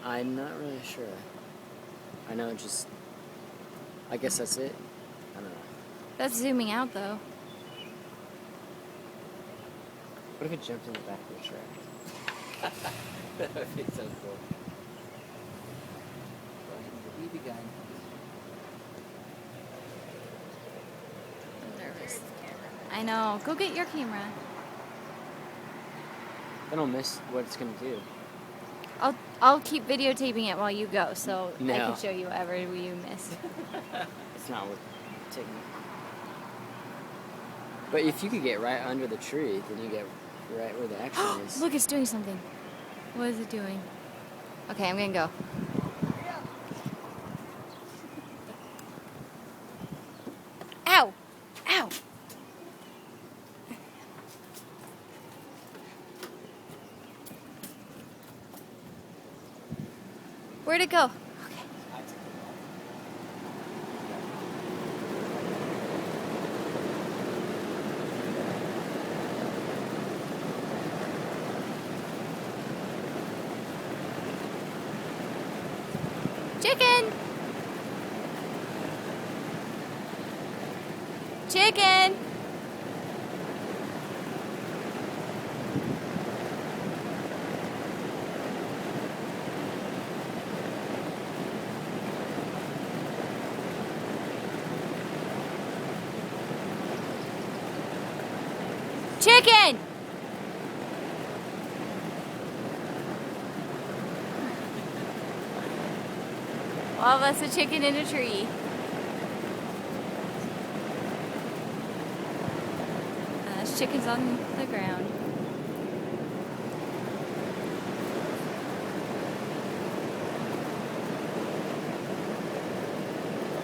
I'm not really sure. I know I guess that's it. I don't know. That's zooming out, though. What if it jumped in the back of the truck? That would be so cool. BB gun. I'm nervous. I know. Go get your camera. I don't miss what it's gonna do. I'll keep videotaping it while you go, so I No. can show you whatever you miss. It's not worth taking. But if you could get right under the tree, then you get right where the action is. Look, it's doing something. What is it doing? Okay, I'm gonna go. Ow! Ow! Where'd it go? Chicken! Chicken! Chicken! Well, that's a chicken in a tree. There's chickens on the ground.